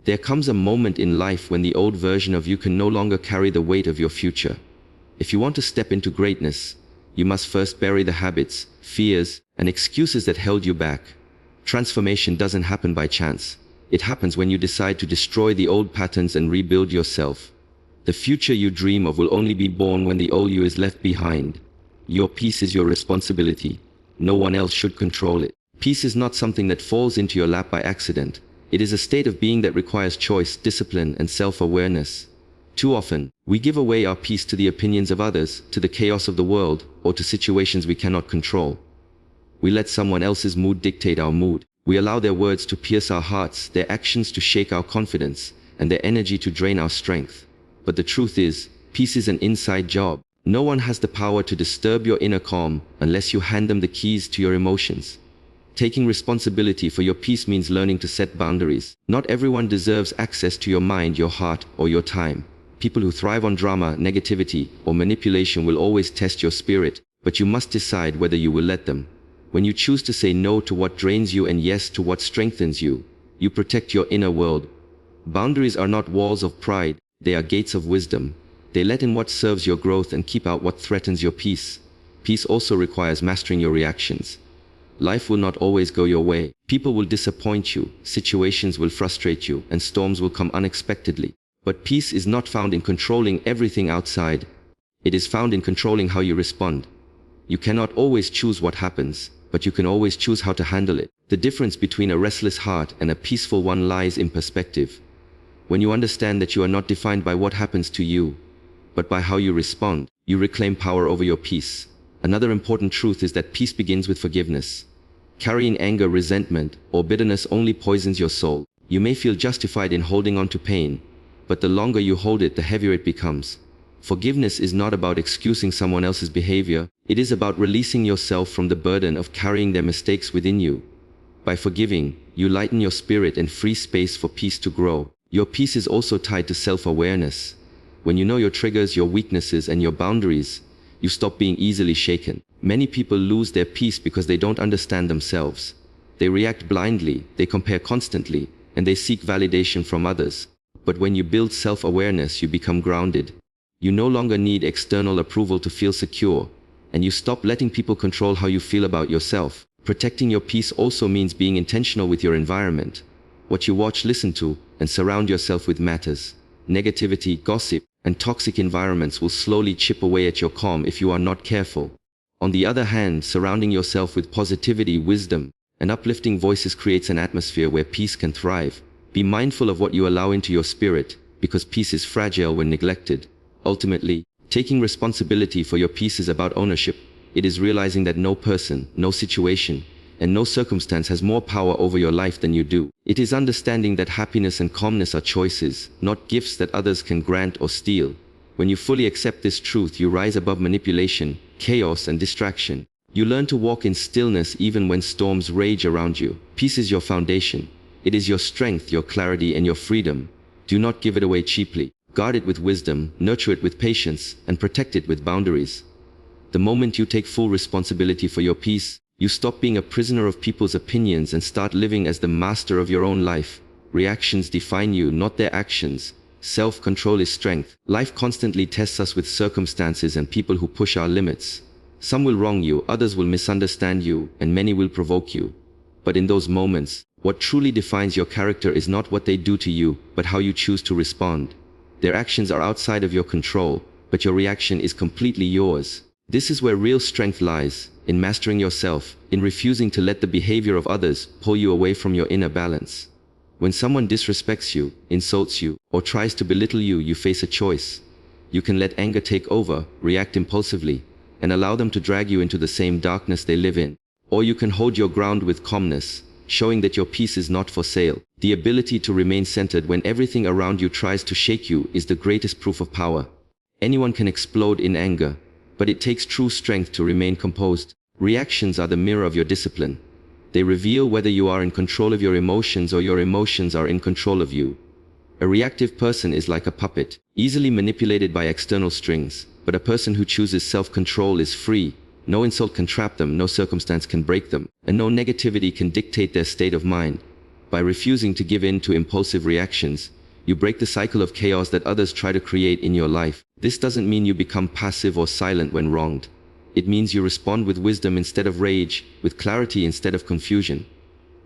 There comes a moment in life when the old version of you can no longer carry the weight of your future. If you want to step into greatness, you must first bury the habits, fears, and excuses that held you back. Transformation doesn't happen by chance. It happens when you decide to destroy the old patterns and rebuild yourself. The future you dream of will only be born when the old you is left behind. Your peace is your responsibility. No one else should control it. Peace is not something that falls into your lap by accident. It is a state of being that requires choice, discipline, and self-awareness. Too often, we give away our peace to the opinions of others, to the chaos of the world, or to situations we cannot control. We let someone else's mood dictate our mood. We allow their words to pierce our hearts, their actions to shake our confidence, and their energy to drain our strength. But the truth is, peace is an inside job. No one has the power to disturb your inner calm unless you hand them the keys to your emotions. Taking responsibility for your peace means learning to set boundaries. Not everyone deserves access to your mind, your heart, or your time. People who thrive on drama, negativity, or manipulation will always test your spirit, but you must decide whether you will let them. When you choose to say no to what drains you and yes to what strengthens you, you protect your inner world. Boundaries are not walls of pride, they are gates of wisdom. They let in what serves your growth and keep out what threatens your peace. Peace also requires mastering your reactions. Life will not always go your way. People will disappoint you, situations will frustrate you, and storms will come unexpectedly. But peace is not found in controlling everything outside. It is found in controlling how you respond. You cannot always choose what happens, but you can always choose how to handle it. The difference between a restless heart and a peaceful one lies in perspective. When you understand that you are not defined by what happens to you, but by how you respond, you reclaim power over your peace. Another important truth is that peace begins with forgiveness. Carrying anger, resentment, or bitterness only poisons your soul. You may feel justified in holding on to pain, but the longer you hold it, the heavier it becomes. Forgiveness is not about excusing someone else's behavior. It is about releasing yourself from the burden of carrying their mistakes within you. By forgiving, you lighten your spirit and free space for peace to grow. Your peace is also tied to self-awareness. When you know your triggers, your weaknesses, and your boundaries, you stop being easily shaken. Many people lose their peace because they don't understand themselves. They react blindly, they compare constantly, and they seek validation from others. But when you build self-awareness, you become grounded. You no longer need external approval to feel secure, and you stop letting people control how you feel about yourself. Protecting your peace also means being intentional with your environment. What you watch, listen to, and surround yourself with matters. Negativity, gossip, and toxic environments will slowly chip away at your calm if you are not careful. On the other hand, surrounding yourself with positivity, wisdom, and uplifting voices creates an atmosphere where peace can thrive. Be mindful of what you allow into your spirit, because peace is fragile when neglected. Ultimately, taking responsibility for your peace is about ownership. It is realizing that no person, no situation, and no circumstance has more power over your life than you do. It is understanding that happiness and calmness are choices, not gifts that others can grant or steal. When you fully accept this truth, you rise above manipulation, chaos, and distraction. You learn to walk in stillness even when storms rage around you. Peace is your foundation. It is your strength, your clarity, and your freedom. Do not give it away cheaply. Guard it with wisdom, nurture it with patience, and protect it with boundaries. The moment you take full responsibility for your peace, you stop being a prisoner of people's opinions and start living as the master of your own life. Reactions define you, not their actions. Self-control is strength. Life constantly tests us with circumstances and people who push our limits. Some will wrong you, others will misunderstand you, and many will provoke you. But in those moments, what truly defines your character is not what they do to you, but how you choose to respond. Their actions are outside of your control, but your reaction is completely yours. This is where real strength lies, in mastering yourself, in refusing to let the behavior of others pull you away from your inner balance. When someone disrespects you, insults you, or tries to belittle you, you face a choice. You can let anger take over, react impulsively, and allow them to drag you into the same darkness they live in. Or you can hold your ground with calmness, showing that your peace is not for sale. The ability to remain centered when everything around you tries to shake you is the greatest proof of power. Anyone can explode in anger, but it takes true strength to remain composed. Reactions are the mirror of your discipline. They reveal whether you are in control of your emotions or your emotions are in control of you. A reactive person is like a puppet, easily manipulated by external strings, but a person who chooses self-control is free. No insult can trap them, no circumstance can break them, and no negativity can dictate their state of mind. By refusing to give in to impulsive reactions, you break the cycle of chaos that others try to create in your life. This doesn't mean you become passive or silent when wronged. It means you respond with wisdom instead of rage, with clarity instead of confusion.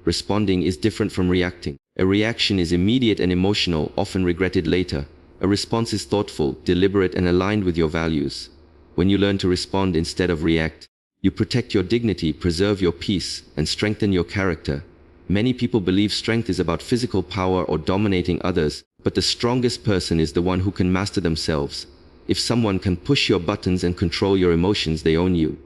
Responding is different from reacting. A reaction is immediate and emotional, often regretted later. A response is thoughtful, deliberate, and aligned with your values. When you learn to respond instead of react, you protect your dignity, preserve your peace, and strengthen your character. Many people believe strength is about physical power or dominating others, but the strongest person is the one who can master themselves. If someone can push your buttons and control your emotions, they own you.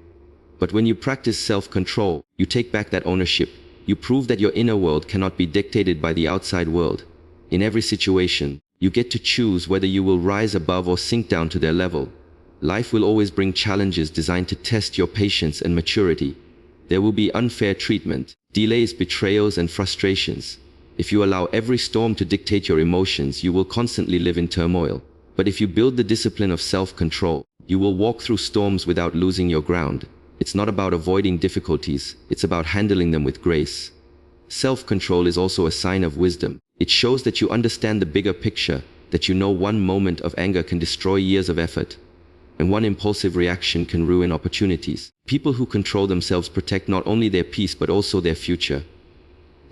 But when you practice self-control, you take back that ownership. You prove that your inner world cannot be dictated by the outside world. In every situation, you get to choose whether you will rise above or sink down to their level. Life will always bring challenges designed to test your patience and maturity. There will be unfair treatment, delays, betrayals, and frustrations. If you allow every storm to dictate your emotions, you will constantly live in turmoil. But if you build the discipline of self-control, you will walk through storms without losing your ground. It's not about avoiding difficulties, it's about handling them with grace. Self-control is also a sign of wisdom. It shows that you understand the bigger picture, that you know one moment of anger can destroy years of effort, and one impulsive reaction can ruin opportunities. People who control themselves protect not only their peace but also their future.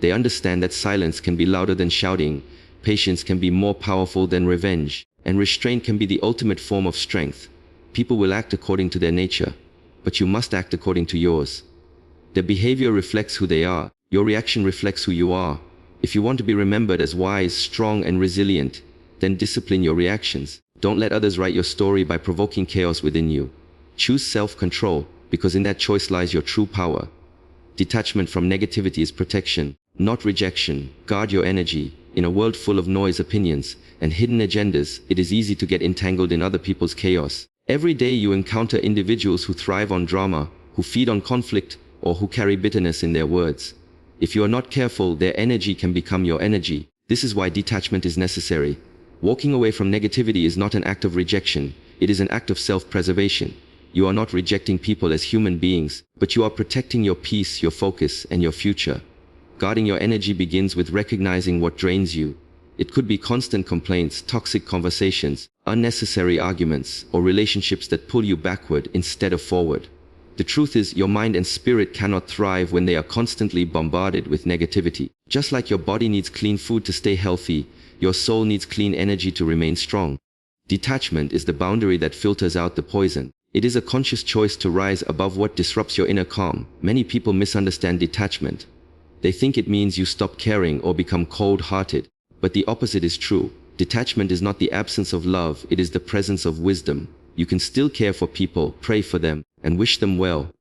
They understand that silence can be louder than shouting, patience can be more powerful than revenge, and restraint can be the ultimate form of strength. People will act according to their nature, but you must act according to yours. Their behavior reflects who they are. Your reaction reflects who you are. If you want to be remembered as wise, strong, and resilient, then discipline your reactions. Don't let others write your story by provoking chaos within you. Choose self-control, because in that choice lies your true power. Detachment from negativity is protection, not rejection. Guard your energy. In a world full of noise, opinions, and hidden agendas, it is easy to get entangled in other people's chaos. Every day you encounter individuals who thrive on drama, who feed on conflict, or who carry bitterness in their words. If you are not careful, their energy can become your energy. This is why detachment is necessary. Walking away from negativity is not an act of rejection, it is an act of self-preservation. You are not rejecting people as human beings, but you are protecting your peace, your focus, and your future. Guarding your energy begins with recognizing what drains you. It could be constant complaints, toxic conversations, unnecessary arguments, or relationships that pull you backward instead of forward. The truth is, your mind and spirit cannot thrive when they are constantly bombarded with negativity. Just like your body needs clean food to stay healthy, your soul needs clean energy to remain strong. Detachment is the boundary that filters out the poison. It is a conscious choice to rise above what disrupts your inner calm. Many people misunderstand detachment. They think it means you stop caring or become cold-hearted. But the opposite is true. Detachment is not the absence of love, it is the presence of wisdom. You can still care for people, pray for them, and wish them well,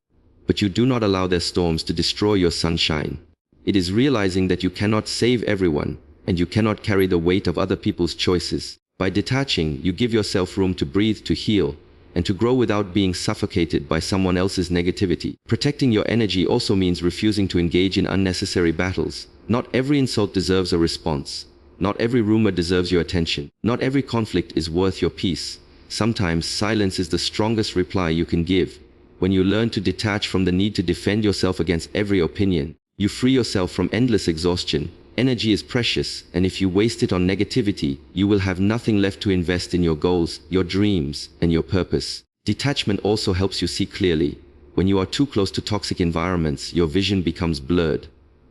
but you do not allow their storms to destroy your sunshine. It is realizing that you cannot save everyone, and you cannot carry the weight of other people's choices. By detaching, you give yourself room to breathe, to heal, and to grow without being suffocated by someone else's negativity. Protecting your energy also means refusing to engage in unnecessary battles. Not every insult deserves a response. Not every rumor deserves your attention. Not every conflict is worth your peace. Sometimes silence is the strongest reply you can give. When you learn to detach from the need to defend yourself against every opinion, you free yourself from endless exhaustion. Energy is precious, and if you waste it on negativity, you will have nothing left to invest in your goals, your dreams, and your purpose. Detachment also helps you see clearly. When you are too close to toxic environments, your vision becomes blurred.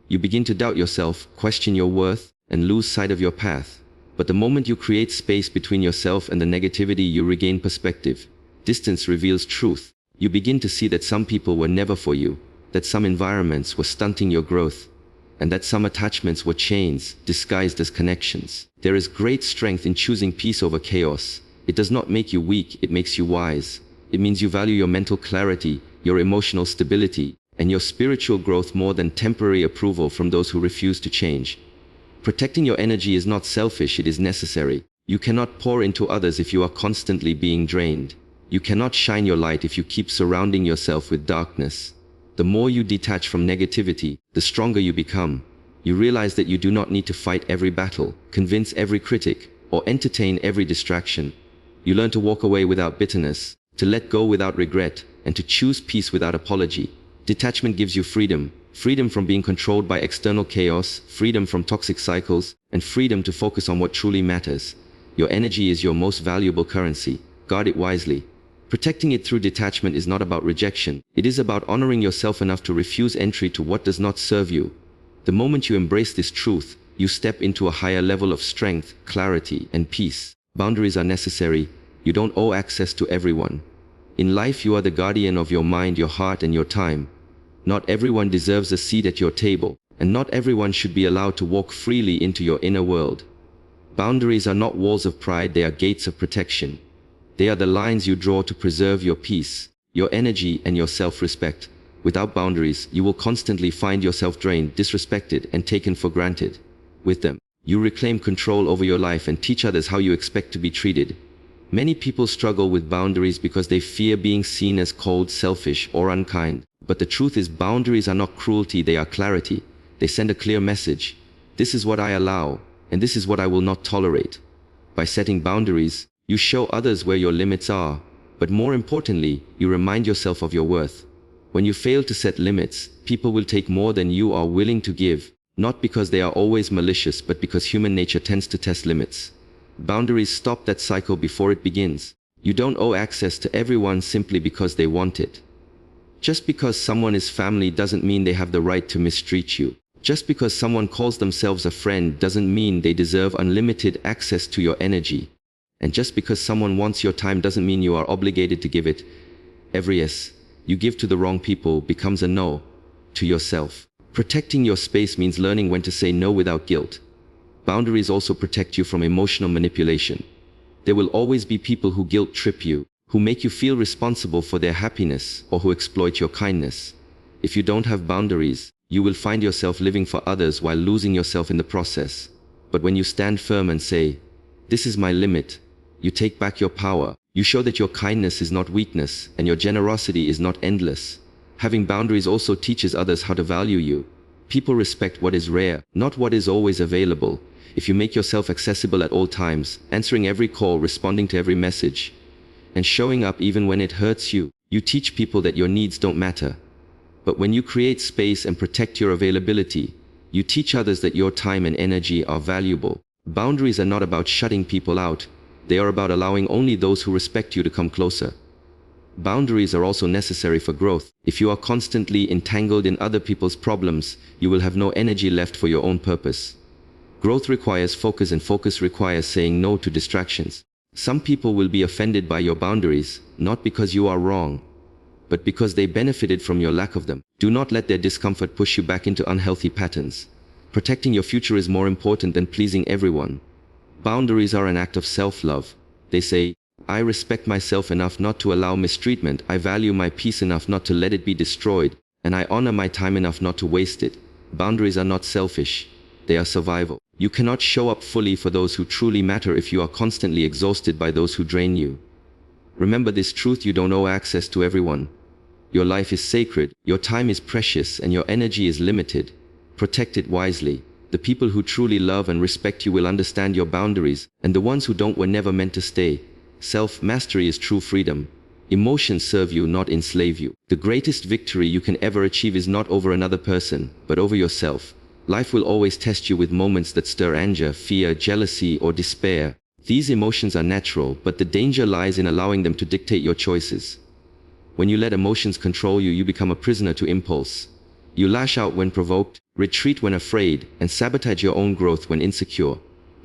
You begin to doubt yourself, question your worth, and lose sight of your path. But the moment you create space between yourself and the negativity, you regain perspective. Distance reveals truth. You begin to see that some people were never for you, that some environments were stunting your growth, and that some attachments were chains disguised as connections. There is great strength in choosing peace over chaos. It does not make you weak, it makes you wise. It means you value your mental clarity, your emotional stability, and your spiritual growth more than temporary approval from those who refuse to change. Protecting your energy is not selfish, it is necessary. You cannot pour into others if you are constantly being drained. You cannot shine your light if you keep surrounding yourself with darkness. The more you detach from negativity, the stronger you become. You realize that you do not need to fight every battle, convince every critic, or entertain every distraction. You learn to walk away without bitterness, to let go without regret, and to choose peace without apology. Detachment gives you freedom, freedom from being controlled by external chaos, freedom from toxic cycles, and freedom to focus on what truly matters. Your energy is your most valuable currency. Guard it wisely. Protecting it through detachment is not about rejection. It is about honoring yourself enough to refuse entry to what does not serve you. The moment you embrace this truth, you step into a higher level of strength, clarity, and peace. Boundaries are necessary. You don't owe access to everyone. In life, you are the guardian of your mind, your heart, and your time. Not everyone deserves a seat at your table, and not everyone should be allowed to walk freely into your inner world. Boundaries are not walls of pride, they are gates of protection. They are the lines you draw to preserve your peace, your energy, and your self-respect. Without boundaries, you will constantly find yourself drained, disrespected, and taken for granted. With them, you reclaim control over your life and teach others how you expect to be treated. Many people struggle with boundaries because they fear being seen as cold, selfish, or unkind. But the truth is, boundaries are not cruelty, they are clarity. They send a clear message. This is what I allow, and this is what I will not tolerate. By setting boundaries, you show others where your limits are, but more importantly, you remind yourself of your worth. When you fail to set limits, people will take more than you are willing to give, not because they are always malicious, but because human nature tends to test limits. Boundaries stop that cycle before it begins. You don't owe access to everyone simply because they want it. Just because someone is family doesn't mean they have the right to mistreat you. Just because someone calls themselves a friend doesn't mean they deserve unlimited access to your energy. And just because someone wants your time doesn't mean you are obligated to give it. Every yes you give to the wrong people becomes a no to yourself. Protecting your space means learning when to say no without guilt. Boundaries also protect you from emotional manipulation. There will always be people who guilt trip you, who make you feel responsible for their happiness, or who exploit your kindness. If you don't have boundaries, you will find yourself living for others while losing yourself in the process. But when you stand firm and say, "This is my limit," you take back your power. You show that your kindness is not weakness, and your generosity is not endless. Having boundaries also teaches others how to value you. People respect what is rare, not what is always available. If you make yourself accessible at all times, answering every call, responding to every message, and showing up even when it hurts you, you teach people that your needs don't matter. But when you create space and protect your availability, you teach others that your time and energy are valuable. Boundaries are not about shutting people out. They are about allowing only those who respect you to come closer. Boundaries are also necessary for growth. If you are constantly entangled in other people's problems, you will have no energy left for your own purpose. Growth requires focus, and focus requires saying no to distractions. Some people will be offended by your boundaries, not because you are wrong, but because they benefited from your lack of them. Do not let their discomfort push you back into unhealthy patterns. Protecting your future is more important than pleasing everyone. Boundaries are an act of self-love. They say, "I respect myself enough not to allow mistreatment. I value my peace enough not to let it be destroyed. And I honor my time enough not to waste it." Boundaries are not selfish. They are survival. You cannot show up fully for those who truly matter if you are constantly exhausted by those who drain you. Remember this truth: you don't owe access to everyone. Your life is sacred, your time is precious, and your energy is limited. Protect it wisely. The people who truly love and respect you will understand your boundaries, and the ones who don't were never meant to stay. Self-mastery is true freedom. Emotions serve you, not enslave you. The greatest victory you can ever achieve is not over another person, but over yourself. Life will always test you with moments that stir anger, fear, jealousy, or despair. These emotions are natural, but the danger lies in allowing them to dictate your choices. When you let emotions control you, you become a prisoner to impulse. You lash out when provoked, retreat when afraid, and sabotage your own growth when insecure.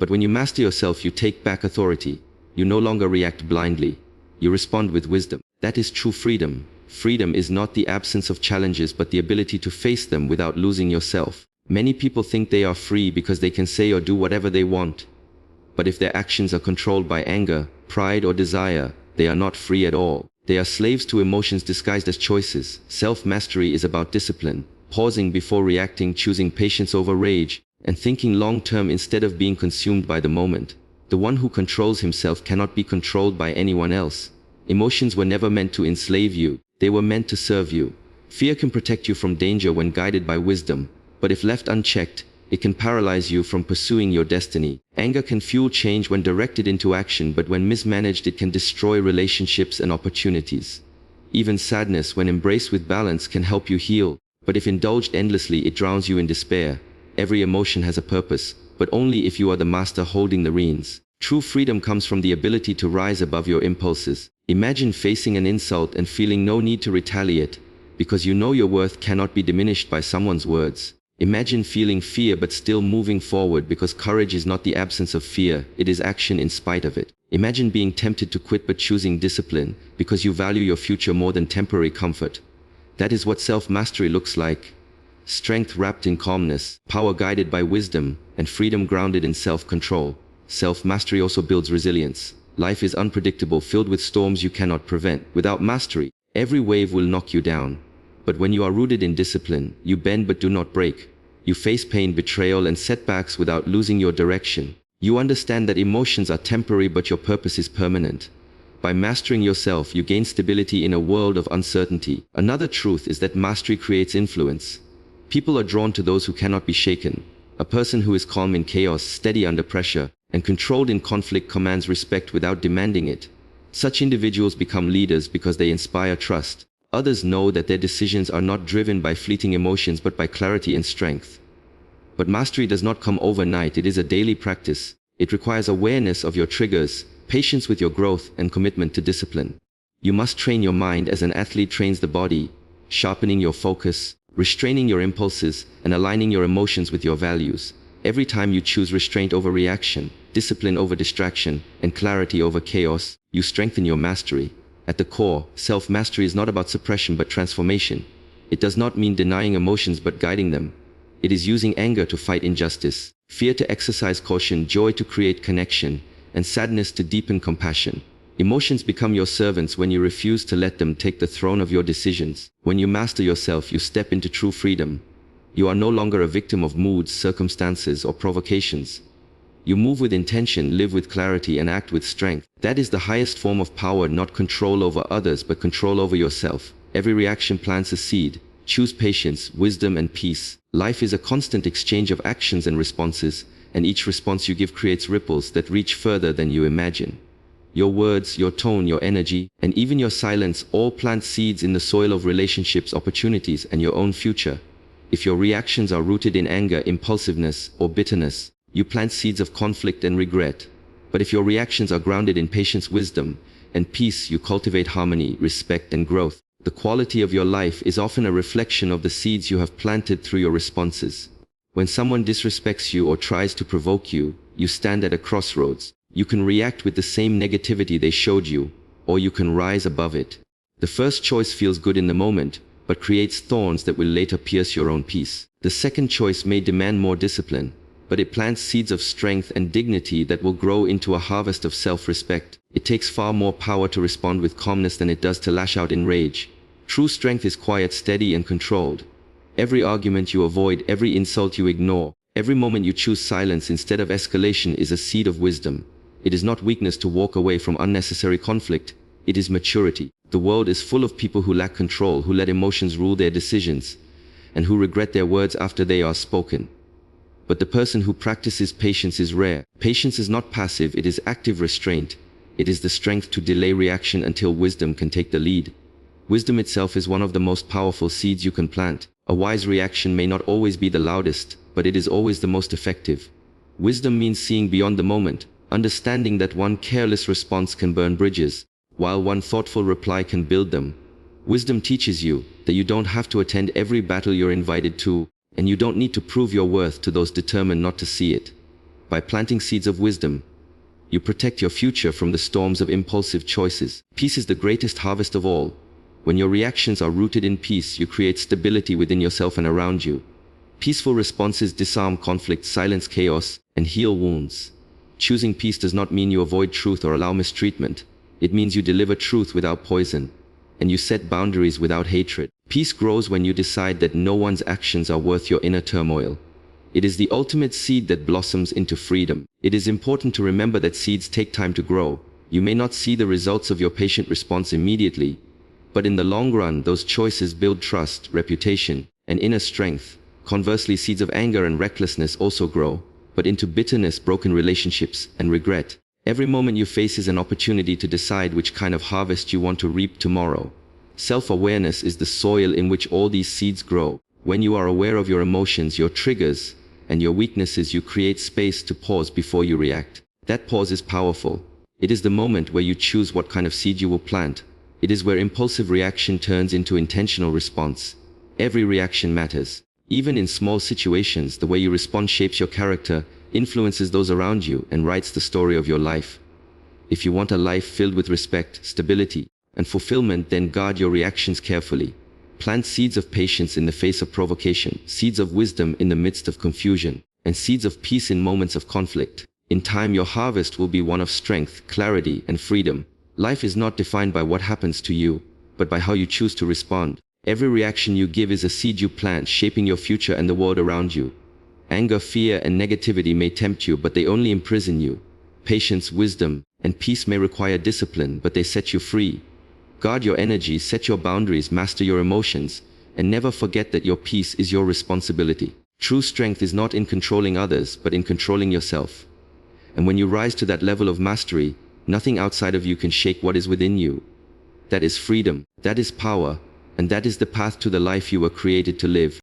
But when you master yourself, you take back authority. You no longer react blindly. You respond with wisdom. That is true freedom. Freedom is not the absence of challenges, but the ability to face them without losing yourself. Many people think they are free because they can say or do whatever they want. But if their actions are controlled by anger, pride, or desire, they are not free at all. They are slaves to emotions disguised as choices. Self-mastery is about discipline, pausing before reacting, choosing patience over rage, and thinking long-term instead of being consumed by the moment. The one who controls himself cannot be controlled by anyone else. Emotions were never meant to enslave you. They were meant to serve you. Fear can protect you from danger when guided by wisdom, but if left unchecked, it can paralyze you from pursuing your destiny. Anger can fuel change when directed into action, but when mismanaged, it can destroy relationships and opportunities. Even sadness, when embraced with balance, can help you heal. But if indulged endlessly, it drowns you in despair. Every emotion has a purpose, but only if you are the master holding the reins. True freedom comes from the ability to rise above your impulses. Imagine facing an insult and feeling no need to retaliate, because you know your worth cannot be diminished by someone's words. Imagine feeling fear but still moving forward, because courage is not the absence of fear, it is action in spite of it. Imagine being tempted to quit but choosing discipline, because you value your future more than temporary comfort. That is what self-mastery looks like. Strength wrapped in calmness, power guided by wisdom, and freedom grounded in self-control. Self-mastery also builds resilience. Life is unpredictable, filled with storms you cannot prevent. Without mastery, every wave will knock you down. But when you are rooted in discipline, you bend but do not break. You face pain, betrayal, and setbacks without losing your direction. You understand that emotions are temporary but your purpose is permanent. By mastering yourself, you gain stability in a world of uncertainty. Another truth is that mastery creates influence. People are drawn to those who cannot be shaken. A person who is calm in chaos, steady under pressure, and controlled in conflict commands respect without demanding it. Such individuals become leaders because they inspire trust. Others know that their decisions are not driven by fleeting emotions but by clarity and strength. But mastery does not come overnight, it is a daily practice. It requires awareness of your triggers, patience with your growth, and commitment to discipline. You must train your mind as an athlete trains the body, sharpening your focus, restraining your impulses, and aligning your emotions with your values. Every time you choose restraint over reaction, discipline over distraction, and clarity over chaos, you strengthen your mastery. At the core, self-mastery is not about suppression but transformation. It does not mean denying emotions but guiding them. It is using anger to fight injustice, fear to exercise caution, joy to create connection, and sadness to deepen compassion. Emotions become your servants when you refuse to let them take the throne of your decisions. When you master yourself, you step into true freedom. You are no longer a victim of moods, circumstances, or provocations. You move with intention, live with clarity, and act with strength. That is the highest form of power, not control over others, but control over yourself. Every reaction plants a seed. Choose patience, wisdom, and peace. Life is a constant exchange of actions and responses, and each response you give creates ripples that reach further than you imagine. Your words, your tone, your energy, and even your silence all plant seeds in the soil of relationships, opportunities, and your own future. If your reactions are rooted in anger, impulsiveness, or bitterness, you plant seeds of conflict and regret. But if your reactions are grounded in patience, wisdom, and peace, you cultivate harmony, respect, and growth. The quality of your life is often a reflection of the seeds you have planted through your responses. When someone disrespects you or tries to provoke you, you stand at a crossroads. You can react with the same negativity they showed you, or you can rise above it. The first choice feels good in the moment, but creates thorns that will later pierce your own peace. The second choice may demand more discipline, but it plants seeds of strength and dignity that will grow into a harvest of self-respect. It takes far more power to respond with calmness than it does to lash out in rage. True strength is quiet, steady, and controlled. Every argument you avoid, every insult you ignore, every moment you choose silence instead of escalation is a seed of wisdom. It is not weakness to walk away from unnecessary conflict. It is maturity. The world is full of people who lack control, who let emotions rule their decisions, and who regret their words after they are spoken. But the person who practices patience is rare. Patience is not passive, it is active restraint. It is the strength to delay reaction until wisdom can take the lead. Wisdom itself is one of the most powerful seeds you can plant. A wise reaction may not always be the loudest, but it is always the most effective. Wisdom means seeing beyond the moment, understanding that one careless response can burn bridges, while one thoughtful reply can build them. Wisdom teaches you that you don't have to attend every battle you're invited to, and you don't need to prove your worth to those determined not to see it. By planting seeds of wisdom, you protect your future from the storms of impulsive choices. Peace is the greatest harvest of all. When your reactions are rooted in peace, you create stability within yourself and around you. Peaceful responses disarm conflict, silence chaos, and heal wounds. Choosing peace does not mean you avoid truth or allow mistreatment. It means you deliver truth without poison, and you set boundaries without hatred. Peace grows when you decide that no one's actions are worth your inner turmoil. It is the ultimate seed that blossoms into freedom. It is important to remember that seeds take time to grow. You may not see the results of your patient response immediately, but in the long run, those choices build trust, reputation, and inner strength. Conversely, seeds of anger and recklessness also grow, but into bitterness, broken relationships, and regret. Every moment you face is an opportunity to decide which kind of harvest you want to reap tomorrow. Self-awareness is the soil in which all these seeds grow. When you are aware of your emotions, your triggers, and your weaknesses, you create space to pause before you react. That pause is powerful. It is the moment where you choose what kind of seed you will plant. It is where impulsive reaction turns into intentional response. Every reaction matters. Even in small situations, the way you respond shapes your character, influences those around you, and writes the story of your life. If you want a life filled with respect, stability, and fulfillment, then guard your reactions carefully. Plant seeds of patience in the face of provocation, seeds of wisdom in the midst of confusion, and seeds of peace in moments of conflict. In time, your harvest will be one of strength, clarity, and freedom. Life is not defined by what happens to you, but by how you choose to respond. Every reaction you give is a seed you plant, shaping your future and the world around you. Anger, fear, and negativity may tempt you, but they only imprison you. Patience, wisdom, and peace may require discipline, but they set you free. Guard your energy, set your boundaries, master your emotions, and never forget that your peace is your responsibility. True strength is not in controlling others, but in controlling yourself. And when you rise to that level of mastery, nothing outside of you can shake what is within you. That is freedom, that is power, and that is the path to the life you were created to live.